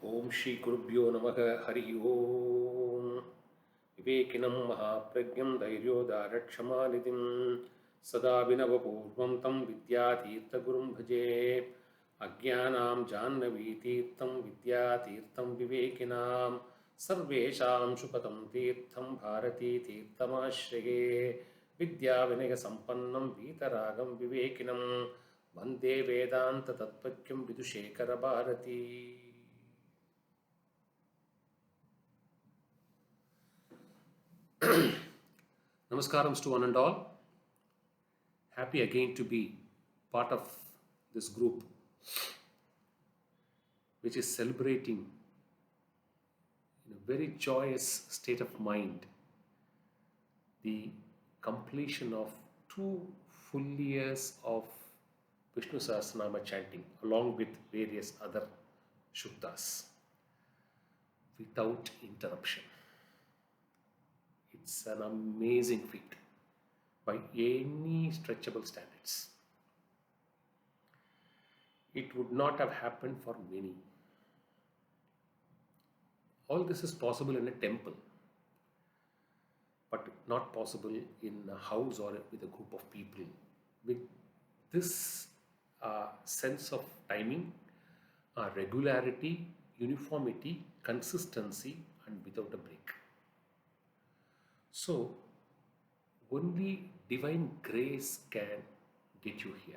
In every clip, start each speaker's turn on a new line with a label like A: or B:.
A: Om Shri Gurubhyo Namaha Hari Om Vivekinam Mahapragyam Dhairyodarakshamanidhim Sada Vinavapurvam Tam Vidyatirtha Gurum Bhaje Ajnanam Jannavitirtham Vidyatirtham Vivekinam Sarvesham Shupatam Tirtham Bharati Tirthamashraye Vidya Vinaya Sampannam Vitaragam Vivekinam Vande Vedanta Tatpakyam Vidushekara Bharati. Namaskaram to one and all. Happy again to be part of this group which is celebrating in a very joyous state of mind the completion of 2 full years of Vishnu Sahasranama chanting along with various other shuktas without interruption. It's an amazing feat by any stretchable standards. It would not have happened for many. All this is possible in a temple, but not possible in a house or with a group of people. With this sense of timing, regularity, uniformity, consistency, and without a break. So, only divine grace can get you here.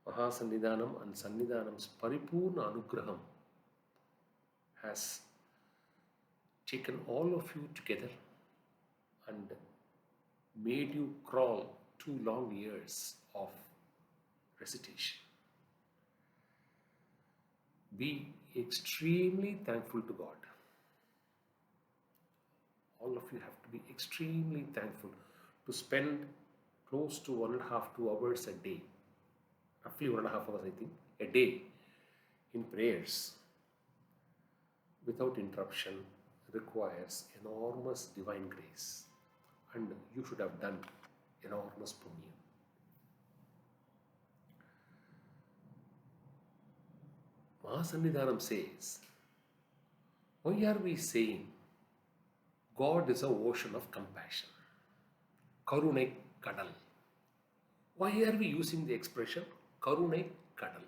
A: Mahasannidhanam and Sannidhanam's Paripurna Anugraham has taken all of you together and made you crawl 2 long years of recitation. Be extremely thankful to God. All of you have to be extremely thankful to spend close to 1.5 to 2 hours a day, roughly 1.5 hours I think, a day in prayers without interruption requires enormous divine grace, and you should have done enormous punya. Mahasannidhanam says, why are we saying God is an ocean of compassion? Karunai Kadal. Why are we using the expression Karunai Kadal?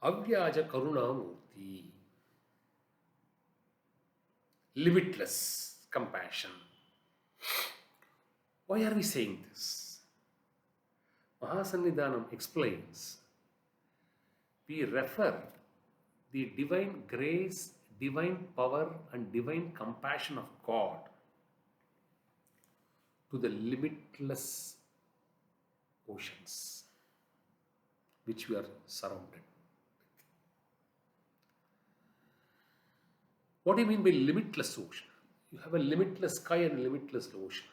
A: Avyaja Karuna Murti. Limitless compassion. Why are we saying this? Mahasannidhanam explains, we refer the divine grace, divine power and divine compassion of God to the limitless oceans which we are surrounded with. What do you mean by limitless ocean? You have a limitless sky and a limitless ocean.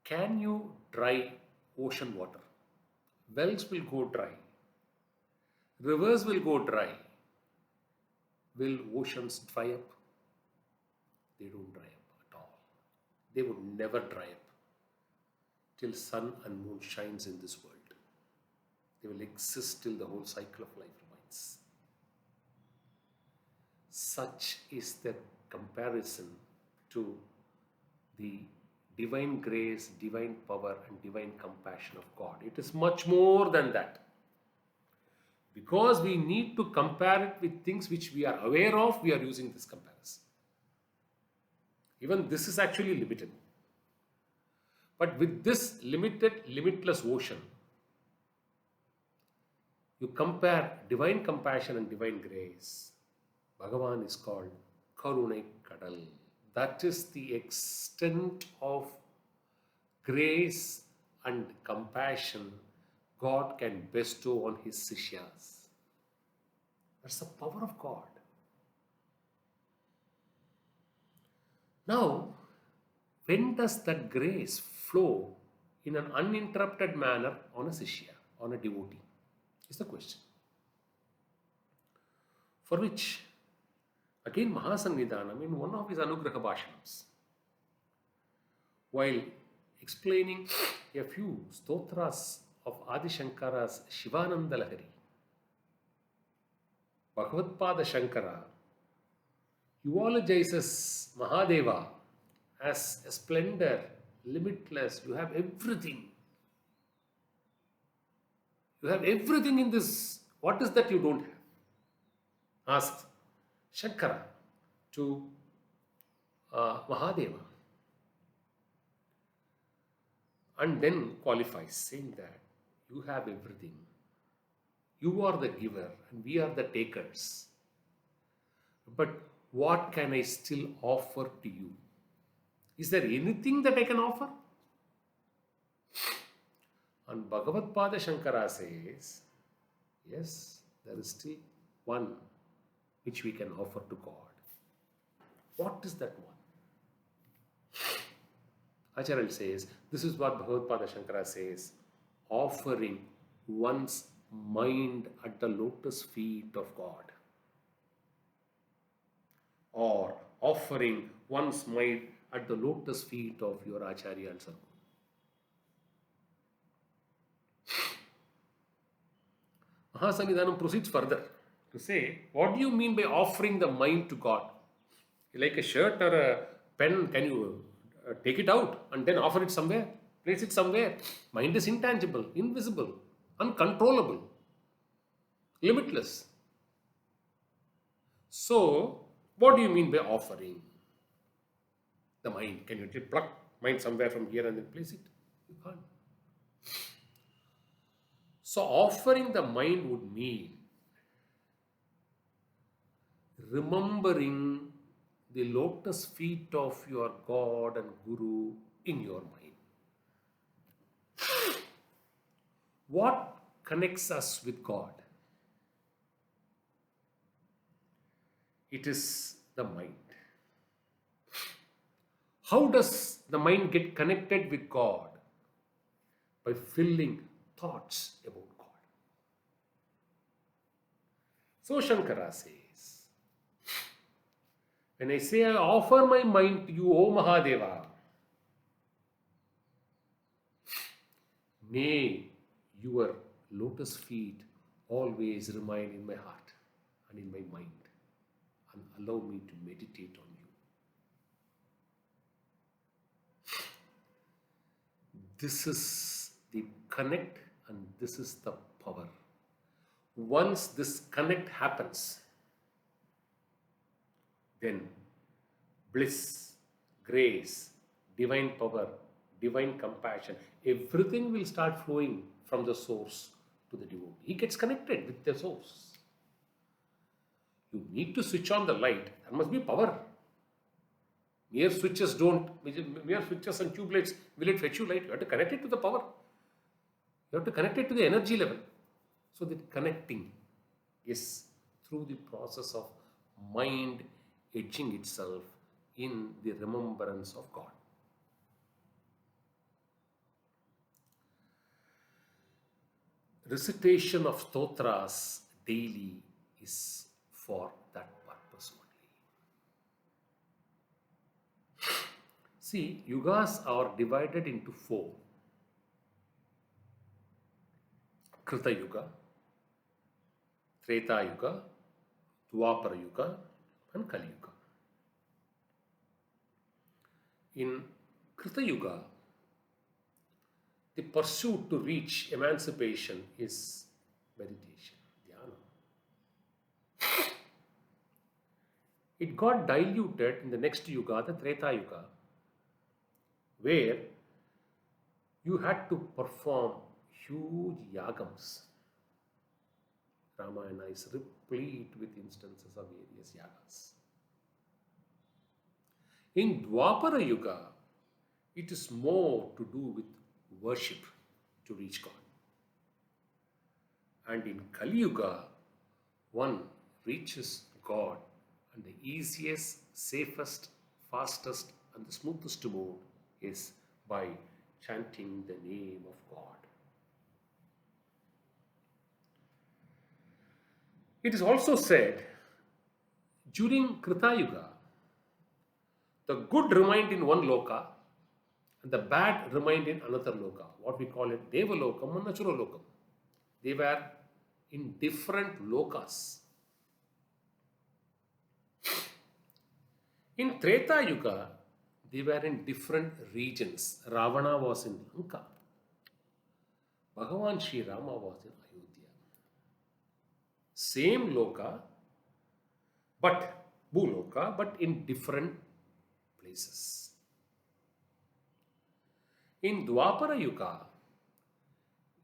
A: Can you dry ocean water? Wells will go dry. Rivers will go dry. Will oceans dry up? They don't dry up at all. They would never dry up till sun and moon shines in this world. They will exist till the whole cycle of life remains. Such is the comparison to the divine grace, divine power and divine compassion of God. It is much more than that. Because we need to compare it with things which we are aware of, we are using this comparison. Even this is actually limited. But with this limitless ocean, you compare divine compassion and divine grace. Bhagavan is called Karunai Kadal. That is the extent of grace and compassion God can bestow on his Sishyas. That's the power of God. Now, when does that grace flow in an uninterrupted manner on a Sishya, on a devotee? Is the question. For which, again, Mahasannidhanam in one of his Anugraha Bhashanams, while explaining a few stotras of Adi Shankara's Shivananda Lahari, Bhagavatpada Shankara eulogizes Mahadeva as a splendor, limitless. You have everything. You have everything in this. What is that you don't have? Asks Shankara to Mahadeva. And then qualifies, saying that you have everything. You are the giver and we are the takers. But what can I still offer to you? Is there anything that I can offer? And Bhagavatpada Shankara says, yes, there is still one which we can offer to God. What is that one? Acharya says, this is what Bhagavatpada Shankara says, offering one's mind at the lotus feet of God, or offering one's mind at the lotus feet of your Acharya and Sadguru. Mahasamidhanam proceeds further to say, what do you mean by offering the mind to God? Like a shirt or a pen, can you take it out and then offer it somewhere? Place it somewhere. Mind is intangible, invisible, uncontrollable, limitless. So, what do you mean by offering the mind? Can you just pluck mind somewhere from here and then place it? You can't. So, offering the mind would mean remembering the lotus feet of your God and Guru in your mind. What connects us with God? It is the mind. How does the mind get connected with God? By filling thoughts about God. So Shankara says, when I say I offer my mind to you, O Mahadeva, may your lotus feet always remain in my heart and in my mind, and allow me to meditate on you. This is the connect and this is the power. Once this connect happens, then bliss, grace, divine power, divine compassion, everything will start flowing from the source to the devotee. He gets connected with the source. You need to switch on the light. There must be power. Mere switches and tube lights, will it fetch you light? You have to connect it to the power. You have to connect it to the energy level. So that connecting is through the process of mind edging itself in the remembrance of God. Recitation of stotras daily is for that purpose only. See, yugas are divided into 4. Krita Yuga, Treta Yuga, Dwapara Yuga, and Kali Yuga. In Krita Yuga, the pursuit to reach emancipation is meditation, dhyana. It got diluted in the next Yuga, the Treta Yuga, where you had to perform huge yagams. Ramayana is replete with instances of various yagas. In Dwapara Yuga, it is more to do with worship to reach God. And in Kali Yuga, one reaches God, and the easiest, safest, fastest, and the smoothest mode is by chanting the name of God. It is also said, during Krita Yuga, the good remained in one loka And the bad remained in another loka, what we call it Devalokam and Naturalokam. They were in different lokas. In Treta Yuga, they were in different regions. Ravana was in Lanka. Bhagavan Sri Rama was in Ayodhya. Same loka, but Bhuloka, but in different places. In Dwapara Yuga,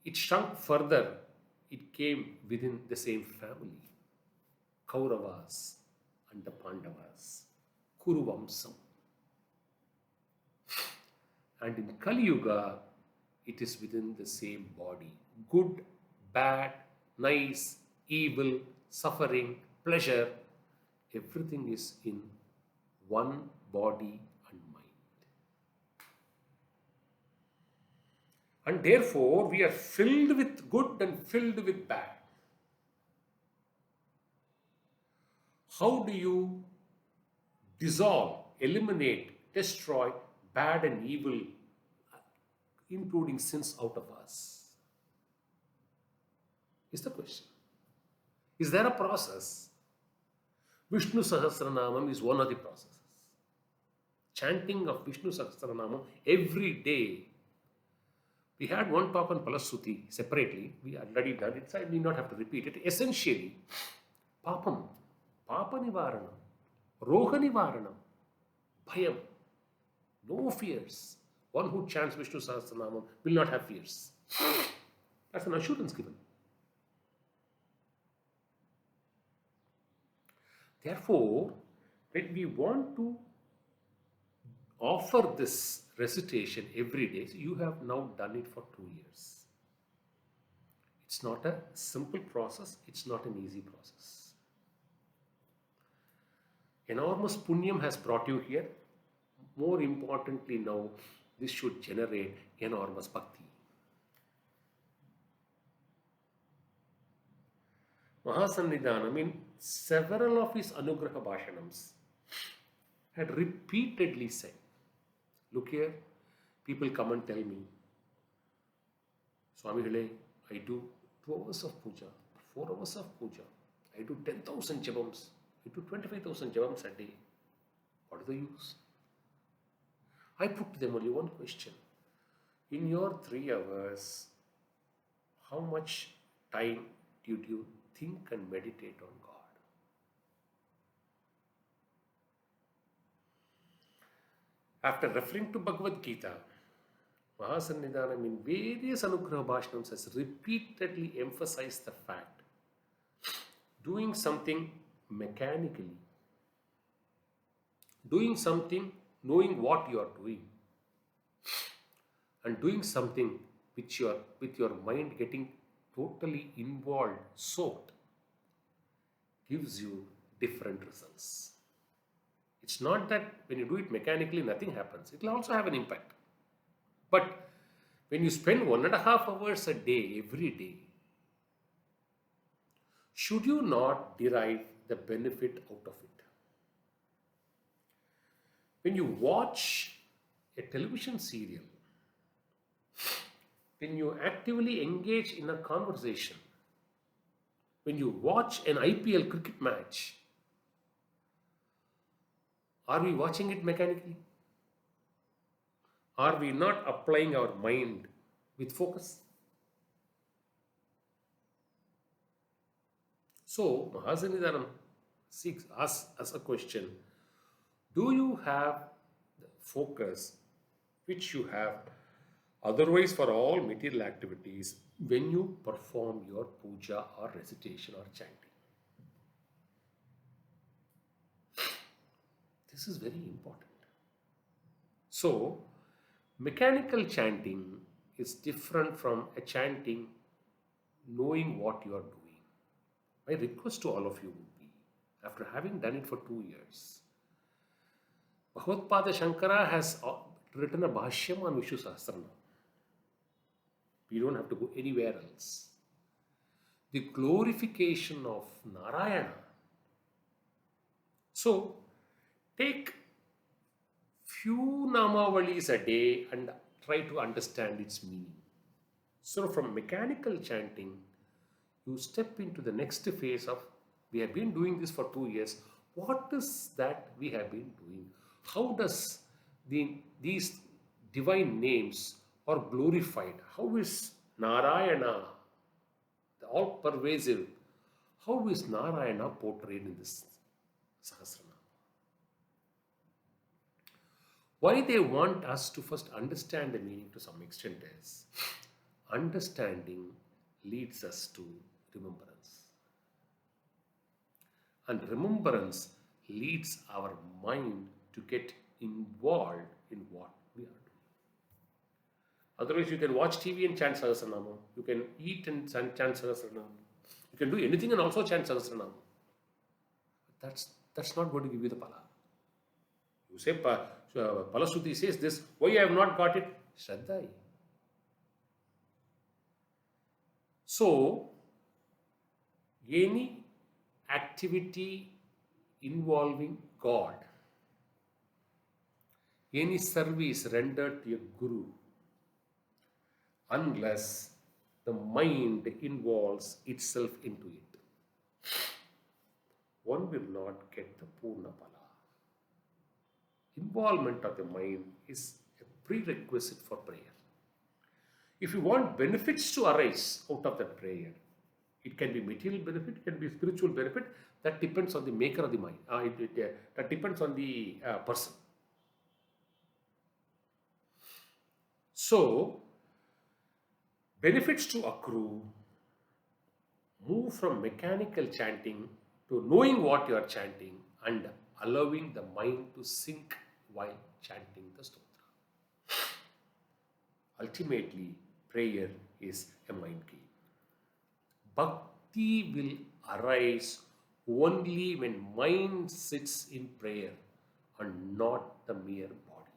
A: it shrunk further. It came within the same family. Kauravas and the Pandavas. Kuruvamsam. And in Kali Yuga, it is within the same body. Good, bad, nice, evil, suffering, pleasure, everything is in one body and mind. And therefore, we are filled with good and filled with bad. How do you dissolve, eliminate, destroy bad and evil, including sins, out of us? Is the question. Is there a process? Vishnu Sahasranamam is one of the processes. Chanting of Vishnu Sahasranamam every day. We had one talk on Palasuti separately. We already done it, so I need not have to repeat it. Essentially, Papam, Papa Nivaranam, Roha Nivaranam, Bhayam, no fears. One who chants Vishnu Sahasranamam will not have fears. That's an assurance given. Therefore, when we want to offer this recitation every day, so you have now done it for 2 years. It's not a simple process, it's not an easy process. Enormous punyam has brought you here. More importantly now, this should generate enormous bhakti. Mahasannidhanam, in several of his Anugraha Bhashanams, had repeatedly said, look here, people come and tell me, Swami Hile, I do 2 hours of puja, 4 hours of puja, I do 10,000 jabams, I do 25,000 jabams a day. What is the use? I put to them only one question. In your 3 hours, how much time did you think and meditate on God? After referring to Bhagavad Gita, Mahasannidhanam in various Anugraha Bhashanams has repeatedly emphasized the fact doing something mechanically, doing something knowing what you are doing, and doing something with your mind getting totally involved, soaked, gives you different results. It's not that when you do it mechanically, nothing happens. It will also have an impact. But when you spend 1.5 hours a day, every day, should you not derive the benefit out of it? When you watch a television serial, when you actively engage in a conversation, when you watch an IPL cricket match, are we watching it mechanically? Are we not applying our mind with focus? So, Mahasannidhanam asks us a question. Do you have the focus which you have otherwise for all material activities when you perform your puja or recitation or chanting? This is very important. So, mechanical chanting is different from a chanting knowing what you are doing. My request to all of you would be, after having done it for 2 years, Bhagavad Shankara has written a Bhashyam on Vishnu Sahasranam. We don't have to go anywhere else. The glorification of Narayana. So, take few namavalis a day and try to understand its meaning. So from mechanical chanting, you step into the next phase of, we have been doing this for 2 years. What is that we have been doing? How does these divine names are glorified? How is Narayana, the all pervasive, how is Narayana portrayed in this Sahasranama? Why they want us to first understand the meaning to some extent is understanding leads us to remembrance. And remembrance leads our mind to get involved in what we are doing. Otherwise, you can watch TV and chant Sahasranama. You can eat and chant Sahasranama. You can do anything and also chant Sahasranama. That's not going to give you the pala. You say, Palasuti says this, why I have not got it? Shraddha. So, any activity involving God, any service rendered to a guru, unless the mind involves itself into it, one will not get the Purna Pala. Involvement of the mind is a prerequisite for prayer. If you want benefits to arise out of that prayer, it can be material benefit, it can be spiritual benefit, that depends on the maker of the mind. That depends on the person. So, benefits to accrue move from mechanical chanting to knowing what you are chanting and allowing the mind to sink while chanting the stotra. Ultimately, prayer is a mind game. Bhakti will arise only when mind sits in prayer and not the mere body.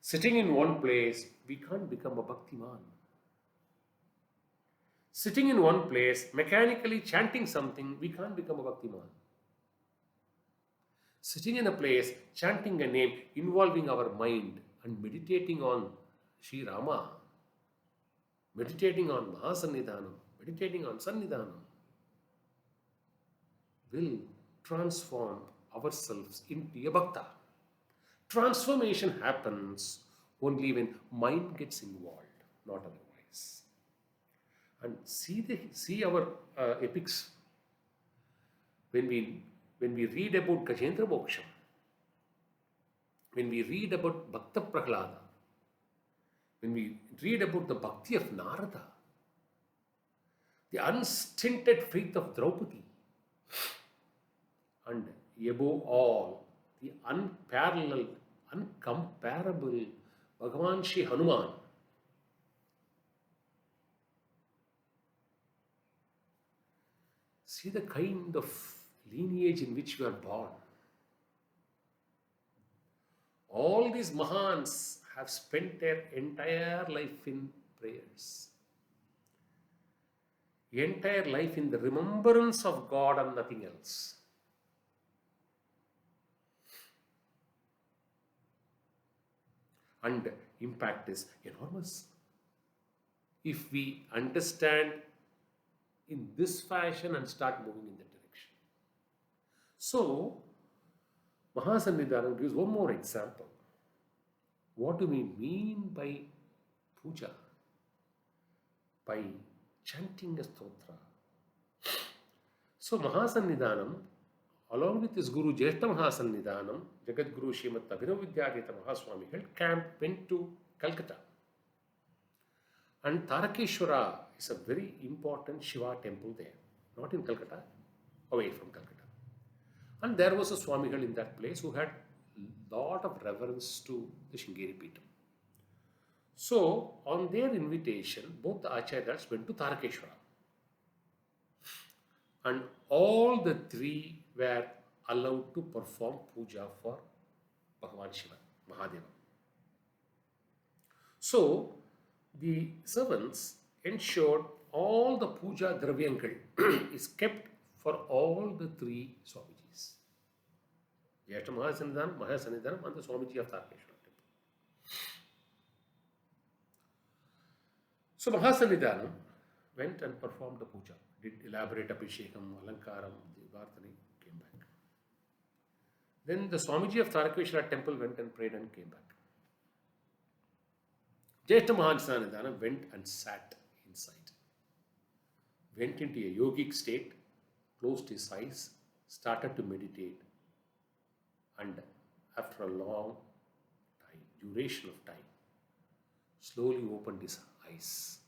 A: Sitting in one place, we can't become a Bhaktiman. Sitting in one place, mechanically chanting something, we can't become a Bhaktiman. Sitting in a place, chanting a name, involving our mind and meditating on Sri Rama, meditating on Mahasannidhanam, meditating on Sannidhanam, will transform ourselves into a Bhakta. Transformation happens only when mind gets involved, not otherwise. And see our epics. When we read about Gajendra Moksham, when we read about Bhakta Prahlada, when we read about the bhakti of Narada, the unstinted faith of Draupadi, and above all, the unparalleled, uncomparable Bhagavan Shri Hanuman, see the kind of lineage in which we are born. All these Mahans have spent their entire life in prayers. Entire life in the remembrance of God and nothing else. And impact is enormous. If we understand in this fashion and start moving in that direction. So, Mahasannidhanam gives one more example. What do we mean by puja? By chanting a stotra. So, Mahasannidhanam, along with his Guru Jeshta Mahasannidhanam, Jagat Guru Srimad Abhinav Vidyadhita Mahaswami held camp, went to Calcutta. And Tarakeshwara is a very important Shiva temple there, not in Calcutta, away from Calcutta. And there was a Swamigal in that place who had a lot of reverence to the Sringeri Peetham. So, on their invitation, both the Acharyas went to Tarakeshwara. And all the three were allowed to perform puja for Bhagavan Shiva, Mahadeva. So, the servants ensured all the puja dravyankal is kept for all the three Swamijis. Jyeshta Mahasannidhanam and the Swamiji of Tarkeshwara temple. So Mahasannidhanam went and performed the puja, did elaborate Abhishekam, Alankaram, Vartani, came back. Then the Swamiji of Tarkeshwara temple went and prayed and came back. Jyeshta Mahasannidhanam went and sat inside. Went into a yogic state, closed his eyes, started to meditate, and after a long time, duration of time, slowly opened his eyes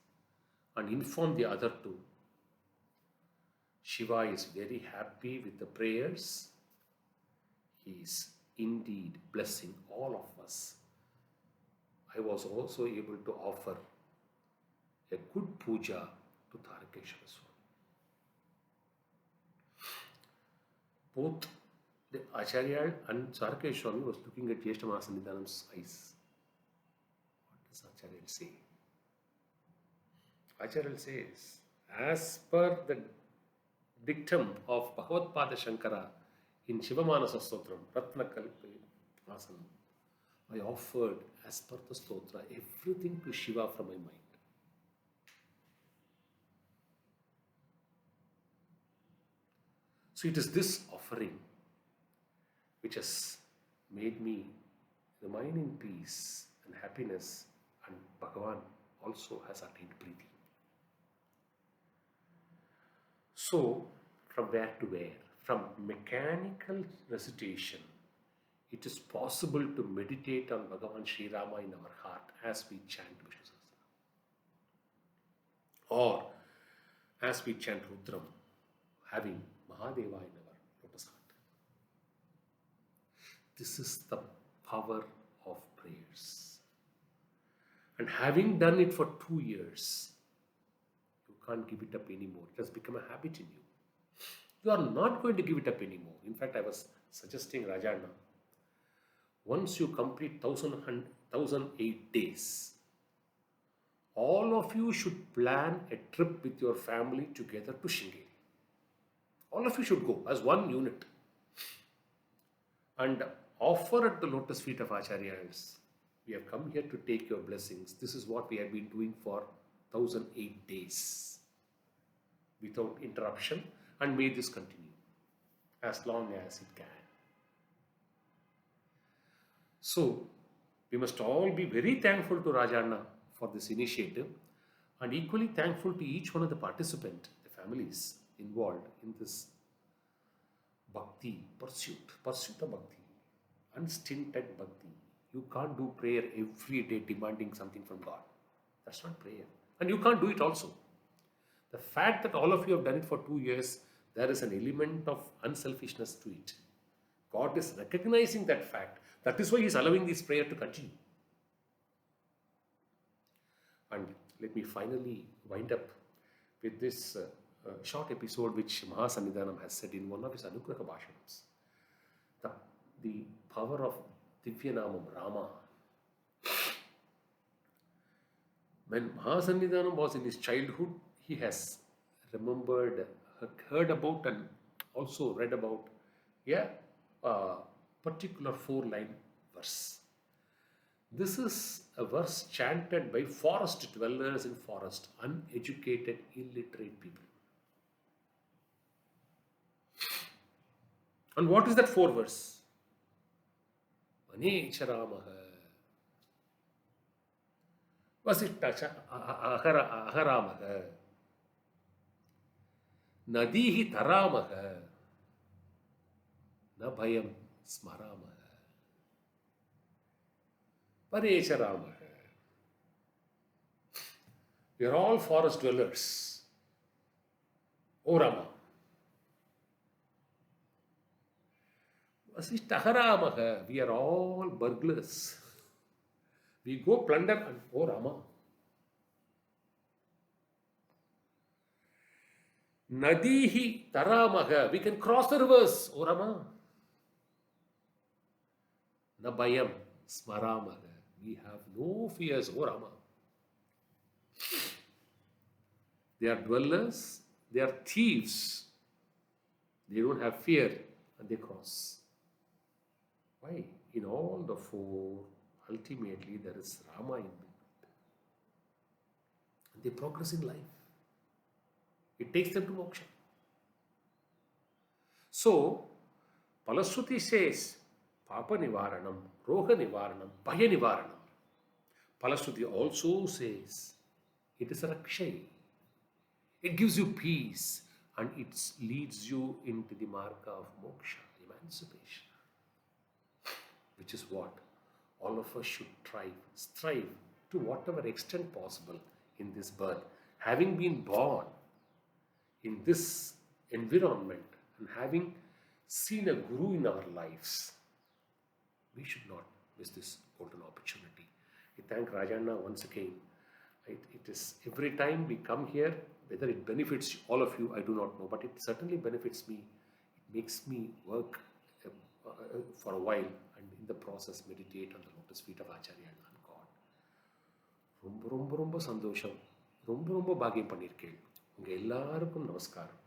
A: and informed the other two, Shiva is very happy with the prayers. He is indeed blessing all of us. I was also able to offer a good puja to Tarakeshwara Swami. Both the Acharya and Tarakeshwara Swami was looking at Jyeshta Mahasannidhanam's eyes. What does Acharya say? Acharya says, as per the dictum of Bhagavad Pada Shankara in Shivamanasa Stotram, Ratnakalpe Asanam, I offered as per the stotra everything to Shiva from my mind. So it is this offering which has made me remain in peace and happiness, and Bhagavan also has attained Preeti. So, from where to where? From mechanical recitation, it is possible to meditate on Bhagavan Sri Rama in our heart as we chant Vishnu Sahasranam. Or as we chant Rudram, having Mahadeva in our lotus heart. This is the power of prayers. And having done it for 2 years, you can't give it up anymore. It has become a habit in you. You are not going to give it up anymore. In fact, I was suggesting Rajanna, once you complete 1008 days, all of you should plan a trip with your family together to Sringeri. All of you should go as one unit and offer at the lotus feet of Acharyas. We have come here to take your blessings. This is what we have been doing for 1008 days without interruption, and may this continue as long as it can. So, we must all be very thankful to Rajanna for this initiative, and equally thankful to each one of the participants, the families involved in this bhakti pursuit of bhakti, unstinted bhakti. You can't do prayer every day demanding something from God. That's not prayer. And you can't do it also. The fact that all of you have done it for 2 years, there is an element of unselfishness to it. God is recognizing that fact. That is why He is allowing this prayer to continue. And let me finally wind up with this short episode which Mahasannidhanam has said in one of his Anugraha Bhashanams. The power of Divyanamam Rama. When Mahasannidhanam was in his childhood, he has remembered, heard about and also read about a particular 4-line verse. This is a verse chanted by forest dwellers in forest, uneducated, illiterate people. And what is that 4 verse? Vanecharamaha Vasishtacha Aharamaha Nadihi Taramaha Nabhayam Smaramaha Vanecharamaha. We are all forest dwellers. O Rama. Vasishtaharaamaha. We are all burglars. We go plunder and O Rama. Nadihi Taramaha. We can cross the rivers, O Rama. Nabhayam Smaramaha. We have no fears, O Rama. They are dwellers, they are thieves. They don't have fear and they cross. Why? In all the four, ultimately there is Rama in between. And they progress in life. It takes them to moksha. So, Palasuti says, Papa Nivaranam, Roga Nivaranam, Bhaya Nivaranam. Palasuti also says, it is a rakshay. It gives you peace and it leads you into the marga of moksha, emancipation, which is what all of us should strive to whatever extent possible in this birth. Having been born in this environment and having seen a guru in our lives, we should not miss this golden opportunity. We thank Rajanna once again. It is every time we come here, whether it benefits all of you, I do not know, but it certainly benefits me. It makes me work for a while and in the process meditate on the lotus feet of Acharya and God. ரொம்ப ரொம்ப ரொம்ப சந்தோஷம். ரொம்ப ரொம்ப பாக்கியம் பண்ணியிருக்கேன். உங்கள் எல்லாருக்கும் நமஸ்காரம்.